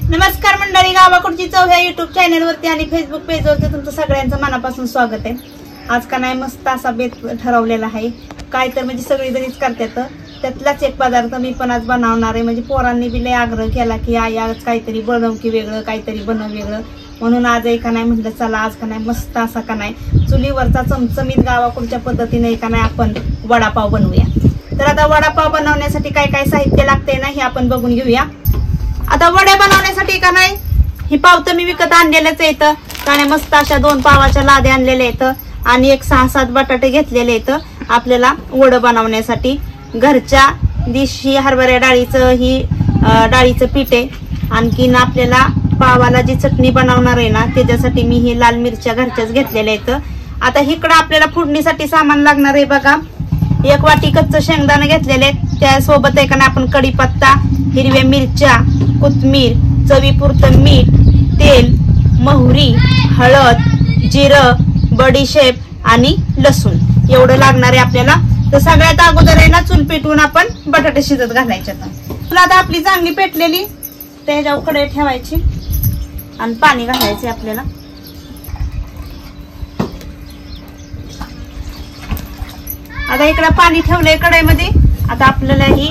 नमस्कार मंडळी, गावाकडची चव ह्या युट्यूब चॅनल वरती आणि फेसबुक पेज वरती तुमचं सगळ्यांचं मनापासून स्वागत आहे। आज का नाही मस्त असा बेत ठरवलेला आहे। काय तर म्हणजे सगळी जणीच करतात, त्यातलाच एक पदार्थ मी पण आज बनवणार आहे। म्हणजे पोरांनी बी लय आग्रह केला की आई आज काहीतरी बनव की वेगळं, काहीतरी बनव वेगळं, म्हणून आज का नाही म्हटलं चला आज का नाही मस्त असा का नाही चुलीवरचा चमचमीत गावाकडच्या पद्धतीने का नाही आपण वडापाव बनवूया। तर आता वडापाव बनवण्यासाठी काय काय साहित्य लागते ना हे आपण बघून घेऊया। आता वड्या बनवण्यासाठी का नाही ही पाव तर मी विकत आणलेलंच आहे इथं, का नाही मस्त अशा 2 पावाच्या लाद्या आणलेल्या आहेत आणि एक 6-7 बटाटे घेतलेले आहेत आपल्याला वडं बनवण्यासाठी। घरच्या देशी हरभऱ्या डाळीचं ही डाळीचं पीठ आहे। आणखीन आपल्याला पावाला जी चटणी बनवणार आहे ना त्याच्यासाठी मी ही लाल मिरच्या घरच्याच घेतलेल्या आहेत। आता इकडं आपल्याला फोडणीसाठी सामान लागणार आहे बघा, 1 वाटी कच्चं शेंगदाणे घेतलेले, त्यासोबत आहे का नाही आपण कढीपत्ता, हिरव्या मिरच्या, कोथिंबीर, चवीपुरतं मीठ, तेल, मोहरी, हळद, जिरं, बडीशेप आणि लसूण एवढं लागणार आहे आपल्याला। तर सगळ्यात अगोदर आहे ना चूल पेटवून आपण बटाटे शिजत घालायचे। आता आपली चांगली पेटलेली त्याच्यावर कढई ठेवायची आणि पाणी घालायचे आपल्याला। आता इकडे पाणी ठेवलंय कढईमध्ये। आता आपल्याला ही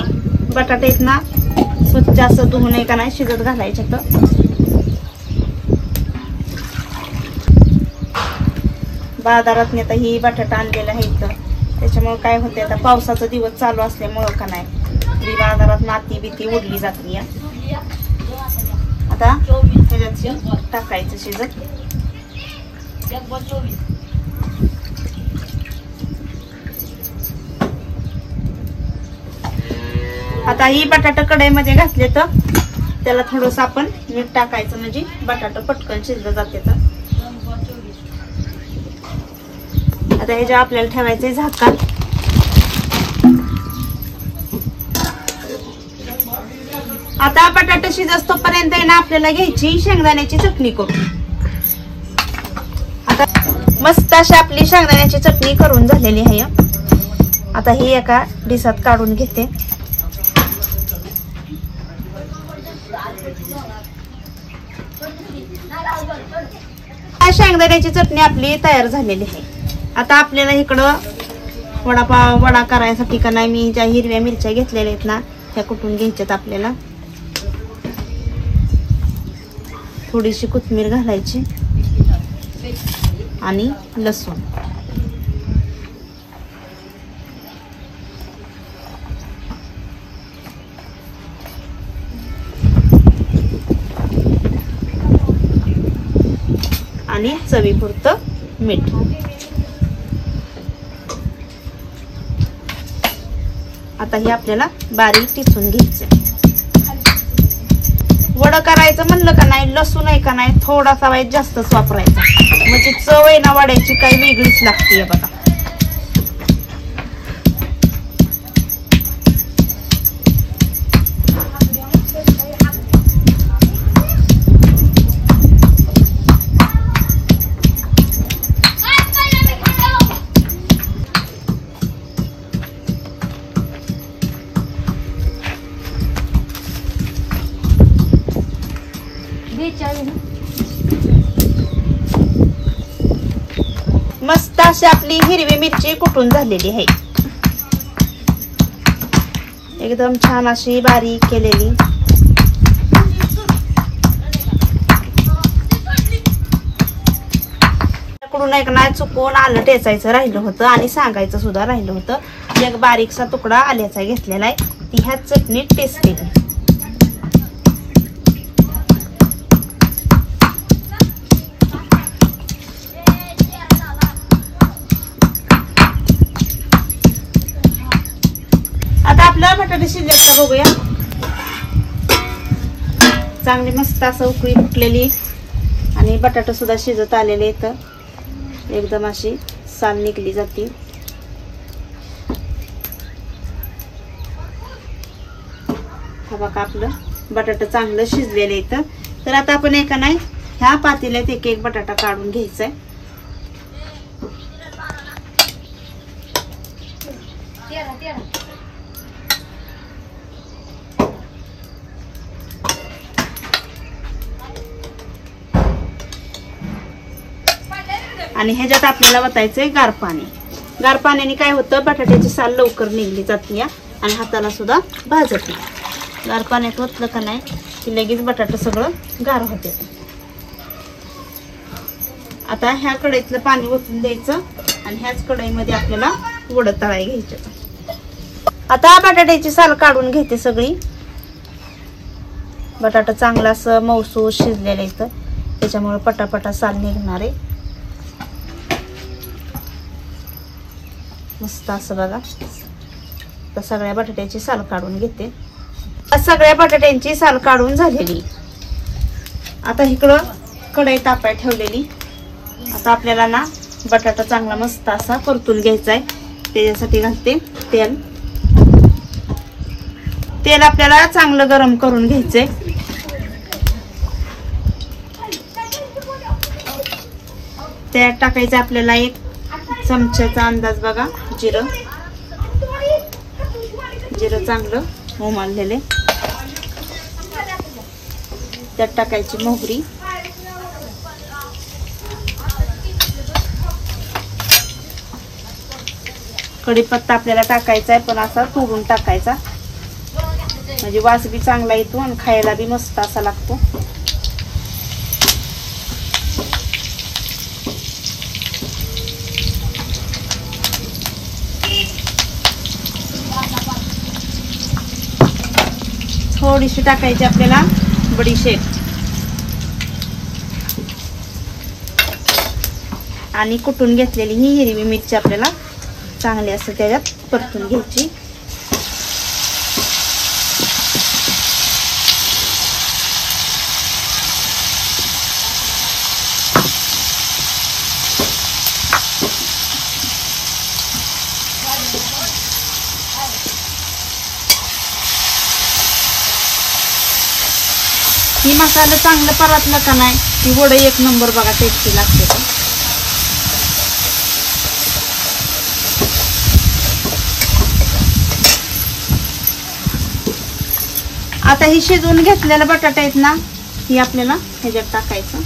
बटाटे ना स्वच्छ असं धुवून का नाही शिजत घालायचे। तर बाजारात आता ही बटाटा आणलेला आहे इथं, त्याच्यामुळे काय होते आता पावसाचा दिवस चालू असल्यामुळं का नाही बाजारात माती बिती उडली जाते। आता ह्याच्यात टाकायचं शिजत। आता ही बटाटा कढईमध्ये घातले तर त्याला थोडंसं आपण मीठ टाकायचं म्हणजे बटाटा पटकन शिजलं जाते। तर आता ह्याच्या आपल्याला ठेवायचंय झाकण। आता बटाटा शिजत तोपर्यंत आहे ना आपल्याला घ्यायची शेंगदाण्याची चटणी करून। आता मस्त अशी आपली शेंगदाण्याची चटणी करून झालेली आहे। आता ही एका डिशात काढून घेते। शेंगदाण्याची चटणी आपली तयार झालेली आहे। आता आपल्याला इकडं वडा करायसाठी का नाही मी ज्या हिरव्या मिरच्या घेतलेल्या आहेत ना त्या कुटून घ्यायच्यात आपल्याला। थोडीशी कोथिंबीर घालायची आणि लसूण। आणि चवीपुरतं मीठ। आता हे आपल्याला बारीक टिचून घ्यायचं। वडं करायचं म्हणलं का नाही लसूण आहे का नाही थोडासा वाईट जास्तच वापरायचा, म्हणजे चव आहे ना वड्याची काही वेगळीच लागते बघा। मस्त अशी आपली हिरवी मिरची कुटून झालेली आहे, एकदम छान अशी बारीक केलेली। कडून एक नाही चुकून आलं टेचायचं राहिलं होतं आणि सांगायचं सुद्धा राहिलं होतं। एक बारीकसा तुकडा आल्याचा घेतलेला आहे, ती ह्या चटणीत टेस्ट येते। बटाटे शिजले का बघूया। चांगली मस्त असं उकळी फुटलेली आणि बटाटा सुद्धा शिजत आलेले तर एकदम अशी साल निघली जाते। हा बघा आपलं बटाटा चांगलं शिजलेलं आहे। तर आता आपण एका नाही ह्या पातेल्यात एक एक बटाटा काढून घ्यायचा आहे। आणि ह्याच्यात आपल्याला वतायचंय गार पाणी. गार पाण्याने काय होतं, बटाट्याची साल लवकर निघली जाते आणि हाताला सुद्धा भाजत नाही. गार पाण्यात ओतलं का नाही की लगेच बटाटा सगळं गार होते. आता ह्या कढईतलं पाणी ओतून द्यायचं आणि ह्याच कढईमध्ये आपल्याला वडं तळाई घ्यायचे. आता बटाट्याची साल काढून घेते सगळी. बटाटा चांगला असं मऊसूर शिजलेलं इथं, त्याच्यामुळे पटापटा साल निघणार आहे. मस्त असं बघा. तर सगळ्या बटाट्याची साल काढून घेते. सगळ्या बटाट्यांची साल काढून झालेली. आता इकडं कढई तापाय ठेवलेली. आता आपल्याला ना बटाटा चांगला मस्त असा परतून घ्यायचा आहे. त्याच्यासाठी घालते तेल. तेल आपल्याला चांगलं गरम करून घ्यायचंय. त्यात टाकायचं आपल्याला 1 चमच्याचा अंदाज बघा जिरं. जिरं चांगलं उमललेले. त्यात टाकायची मोहरी. कढीपत्ता आपल्याला टाकायचा आहे, पण असा तोडून टाकायचा, म्हणजे वास बी चांगला येतो आणि खायला बी मस्त असा लागतो. थोडीशी टाकायची आपल्याला बडीशेप आणि कुटून घेतलेली ही हिरवी मिरची आपल्याला चांगली असं त्याच्यात परतून घ्यायची. ही मसाला चांगलं परतलं का नाही ती वडं 1 नंबर बघा टेस्टी लागते. आता ही शिजवून घेतलेला बटाटा आहेत ना, ही आपल्याला ह्याच्यात टाकायचं.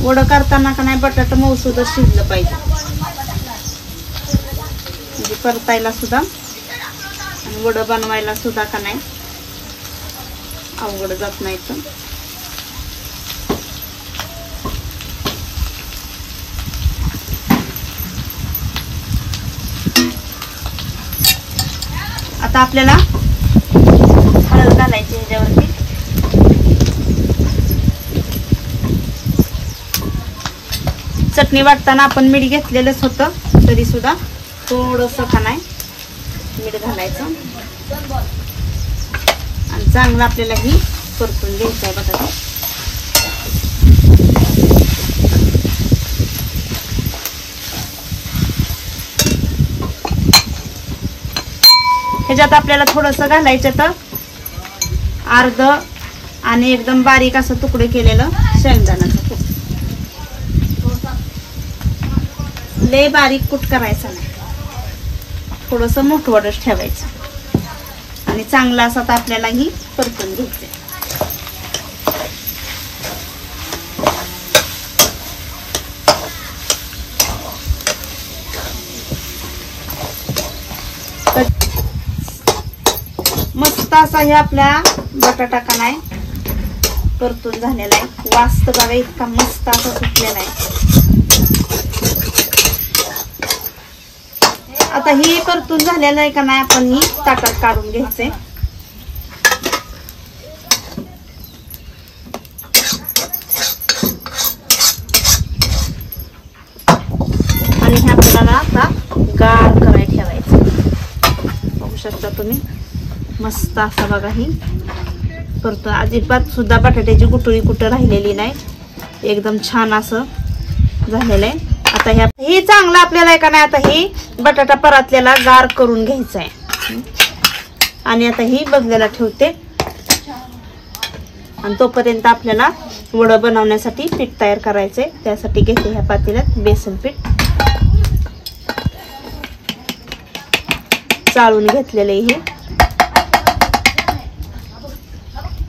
वडं करताना का नाही बटाटा मऊसूद शिजलं पाहिजे, म्हणजे परतायला सुद्धा आणि वडं बनवायला सुद्धा का नाही अवघड जात नाही. आता आपल्याला हळद घालायची ह्याच्यावरती. चटणी वाटताना आपण मीठ घेतलेलंच होतं, तरी सुद्धा थोडंसं का नाही मीठ घालायचं आणि चांगलं आपल्याला ही परतून घ्यायचं आहे बटाटा. ह्याच्यात आपल्याला थोडंसं घालायचं तर अर्ध आणि एकदम बारीक असं तुकडे केलेलं शेंगदाण्याचं कूट. लय बारीक कूट करायचं नाही, थोडंसं मोठवडच ठेवायचं आणि चांगला असा तर आपल्याला ही परतून घ्यायचं. मस्त असा हे आपल्या बटाटा का नाही परतून झालेला आहे. वास तर बघा इतका मस्त असा सुटलेला आहे. आता ही परतून झालेलं आहे का नाही आपण ही ताटात काढून घ्यायचे. आणि हे आपल्याला आता गार करायला ठेवायचं. बघू शकता तुम्ही मस्त असा बघा ही परतून अजिबात सुद्धा बटाट्याची गुटळी कुठं राहिलेली नाही, एकदम छान असं झालेलं आहे. आता हे चांगलं आपल्याला का नाही आता ही बटाटा परतलेला गार करून घ्यायचा आहे आणि आता ही बघलेला ठेवते आणि तोपर्यंत आपल्याला वडं बनवण्यासाठी पीठ तयार करायचंय. त्यासाठी घेते ह्या पातेल्यात बेसन पीठ चाळून घेतलेले. हे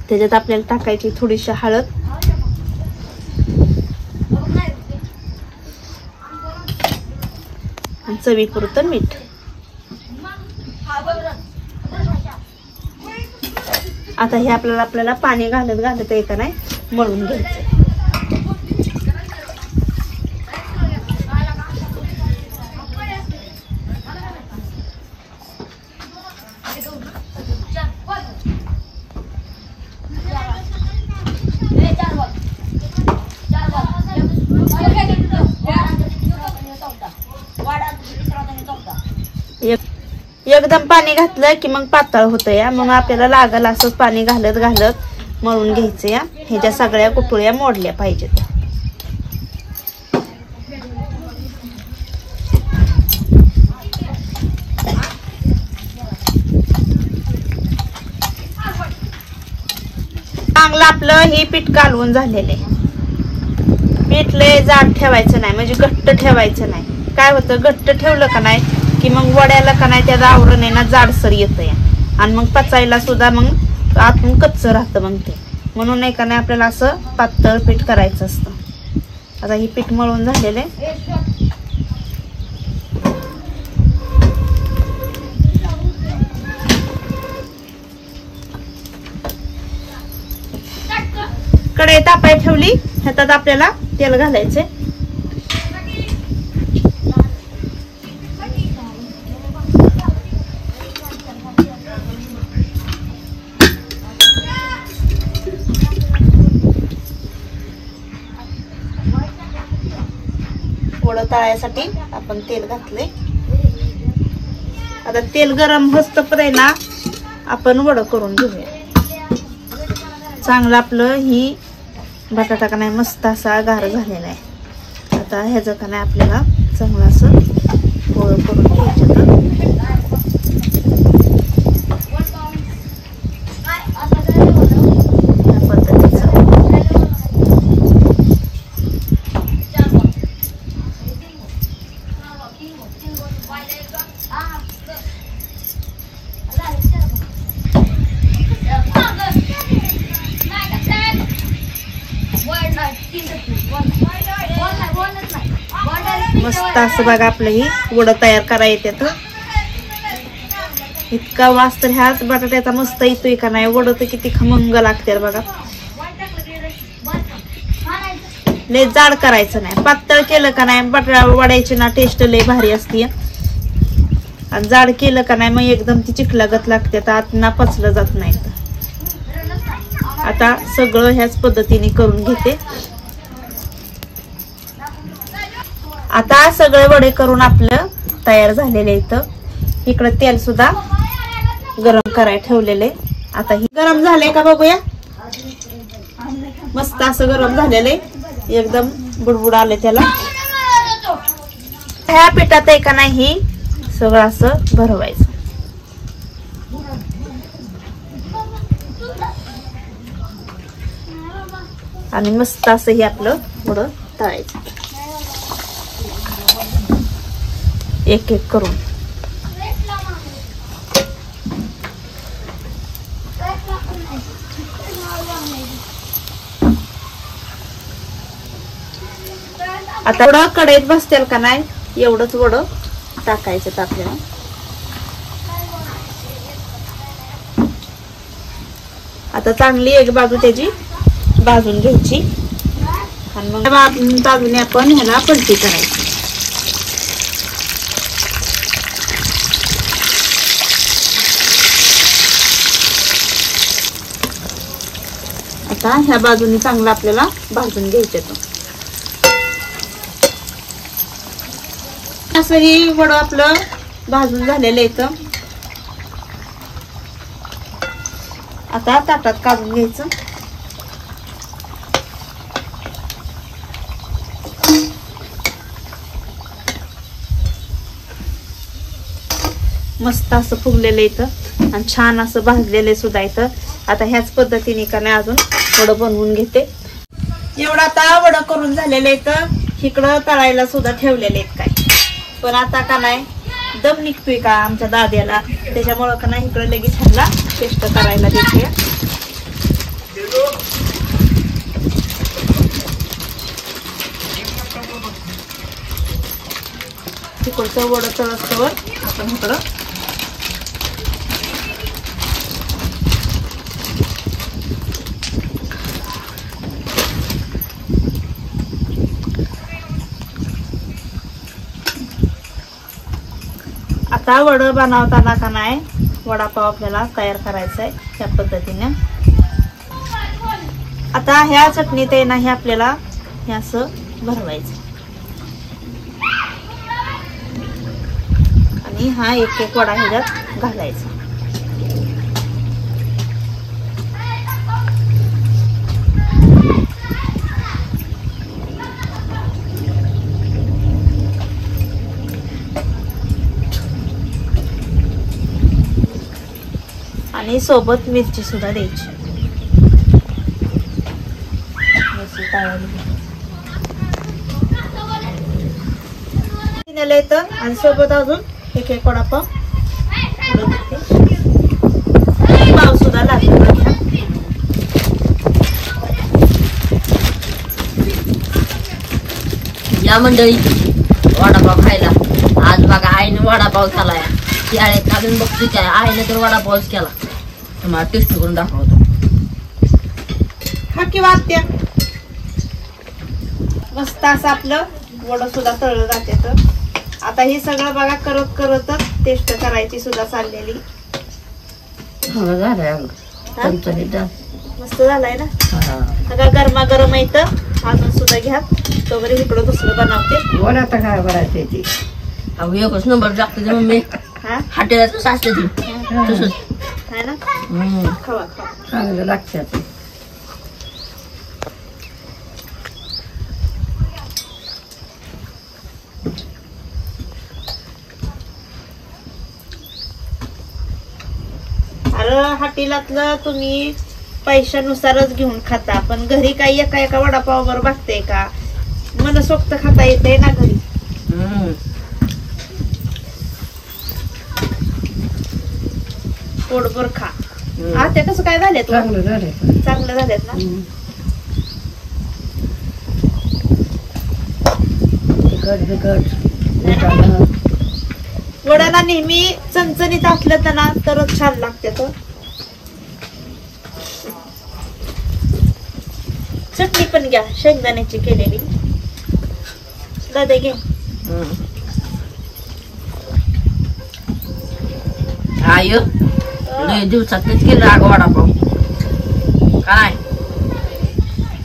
त्याच्यात आपल्याला टाकायची थोडीशी हळद चवीपुरतं मीठ. आता हे आपल्याला पाणी घालत घालत आहे का नाही मळून घ्यायचं. एकदम पाणी घातलं की मग पातळ होतं या. मग आपल्याला लागल असं पाणी घालत घालत मळून घ्यायचं या. ह्याच्या सगळ्या गुठळ्या मोडल्या पाहिजेत. चांगलं आपलं हे पीठ कालवून झालेलं आहे. पीठ लय जाड ठेवायचं नाही, म्हणजे घट्ट ठेवायचं नाही. काय होतं, घट्ट ठेवलं का नाही की मग वड्याला का नाही त्याचं आवरण आहे ना जाडसर येतं या. आणि मग पचायला सुद्धा मग आतून कच्चं राहतं मग ते. म्हणून नाही का नाही आपल्याला असं पातळ पीठ करायचं असतं. आता ही पीठ मळून झालेलं आहे. कढई तापाय ठेवली, ह्याच्यात आपल्याला तेल घालायचे. वडं तळायसाठी आपण तेल घातले. आता तेल गरम होस्तपर्यंत ना आपण वडं करून घेऊया. चांगलं आपलं ही बटाटा का नाही मस्त असा गार झालेला आहे. आता ह्याचं का नाही आपल्याला चांगलं असं गोळ करून घ्यायचं. मस्त असं बघा आपलं ही वडं तयार करायला येतं. इतका वास तर ह्याच बटाट्याचा मस्त येतोय का नाही. वडं तर किती खमंग लागते बघा. लय जाड करायचं नाही, पातळ केलं का नाही बटाटा वड्याची ना टेस्ट लय भारी असते. आणि जाड केलं का नाही मग एकदम ती चिखलागत लागते, तर आत ना पचलं जात नाही. आता सगळं ह्याच पद्धतीने करून घेते. आता सगळे वडे करून आपलं तयार झालेले इथं. इकडं तेल सुद्धा गरम करायला ठेवलेले. आता ही गरम झाले का बघूया. मस्त असं गरम झालेले, एकदम बुडबुड आले त्याला. ह्या पिठात आहे का नाही सगळं असं भरवायचं. आणि मस्त असं हे आपलं वडं तळायचं एक एक करून. आता थोडं कढईत बसतेल का नाही एवढंच वडं टाकायचं आपल्याला. आता चांगली एक बाजू त्याची भाजून घ्यायची आणि मग बाजूने आपण ह्याला पलटी करायची. आता ह्या बाजूने चांगलं आपल्याला भाजून घ्यायचं. असं ही वडं आपलं भाजून झालेलं येतं. आता ताटात काढून घ्यायचं. मस्त असं फुगलेलं येतं आणि छान असं भाजलेलं सुद्धा येतं. आता ह्याच पद्धतीने का नाही अजून वडं बनवून घेते. एवढं आता वडं करून झालेलं येतं. इकडं तळायला सुद्धा ठेवलेले आहेत काय. पण आता का नाही दम निघतोय का आमच्या दाद्याला, त्याच्यामुळं का नाही इकडे लगेच ह्याला पेस्ट करायला देते. तिकडून थोडंसं वडं तळस्तवर आपण इकडं आता वडं बनवताना का नाही वडापाव आपल्याला तयार करायचा आहे या पद्धतीने. आता ह्या चटणीत आहे ना हे आपल्याला हे असं भरवायचं आणि हा एक एक वडा ह्याच्यात घालायचा. आणि सोबत मिरची सुद्धा द्यायची. येतं आणि सोबत अजून एक एक वडापाव पाव सुद्धा लागतो. या मंडळी वडापाव खायला. आज बघा आईने वडापाव केलाय. शाळेत घालून बघतो काय आईने तर वडापावच केला. तुम्हाला टेस्ट करून दाखवतो. हा किंवा आत्या मस्त असं आपलं वडं सुद्धा तळलं जाते. तर आता हे सगळं बघा करत करतच टेस्ट करायची सुद्धा चाललेली. मस्त झालाय ना. सगळं गरमा गरम येतं. अजून सुद्धा घ्या तोपर्यंत इकडं दुसरं बनवते. बोला आता काय करायचं ती. अहो एकच नंबर लागते मम्मी. हॉटेलाचं सासते ती तसंच आहे ना. खावा खावा चांगलं लागतं. अरे हॉटेलातलं तुम्ही पैशानुसारच घेऊन खाता पण घरी काही एका एका वडापावावर बघते का. मनसोक्त खाता येते ना घरी. पोटभर खा. हा ते कसं काय झाले चांगलं झालंय. चांगलं झालेत ना. वडाला नेहमी चणचणीत असलं तर ना तरच छान लागते. तो चटणी पण घ्या शेंगदाण्याची केलेली. दादा घे. आय लय दिवसातच केलं अगं वडापाव काय.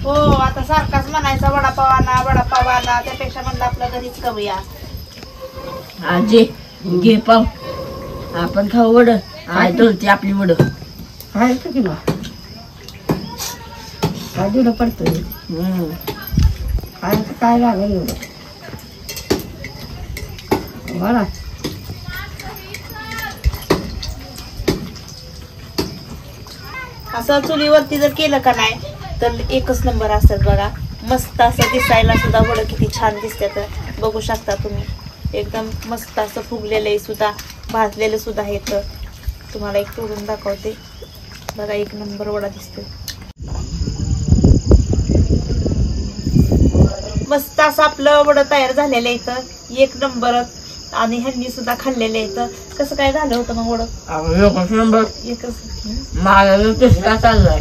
हो आता सारखाच म्हणायचा वडापाव आणा त्यापेक्षा म्हणलं आपल्या घरीच करूया. आजी घे पाव आपण खाऊ वड. आय तळते आपली वड. खायचं की मग काय दिलं पडतंय. खायचं काय लागेल एवढं बरं. असं चुलीवरती जर केलं का नाही तर एकच नंबर असतात बघा. मस्त असं दिसायला सुद्धा वडं किती छान दिसतात. बघू शकता तुम्ही. एकदम मस्त असं फुगलेलं सुद्धा भाजलेलं सुद्धा आहे. तर तुम्हाला एक तोडून दाखवते बघा. एक नंबर वडा दिसतो. मस्त असं आपलं वडं तयार झालेलं आहे. तर एक नंबरच. आणि ह्यांनी सुद्धा खाल्लेले आहेत. कसं काय झालं होतं मग वडं. एकच तिसरा चाललाय.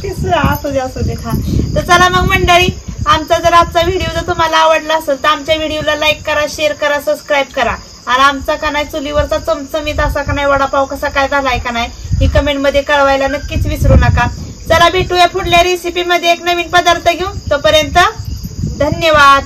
तिसरा असू दे खा. तर चला मग मंडळी आमचा जर आजचा व्हिडिओ जर तुम्हाला आवडला असेल तर आमच्या व्हिडिओला लाईक करा, शेअर करा, सबस्क्राईब करा. आणि आमचा का नाही चुलीवरचा चमचमीत असा का नाही वडापाव कसा काय झालाय का नाही ही कमेंट मध्ये कळवायला नक्कीच विसरू नका. चला भेटूया पुढल्या रेसिपी मध्ये एक नवीन पदार्थ घेऊन. तोपर्यंत धन्यवाद.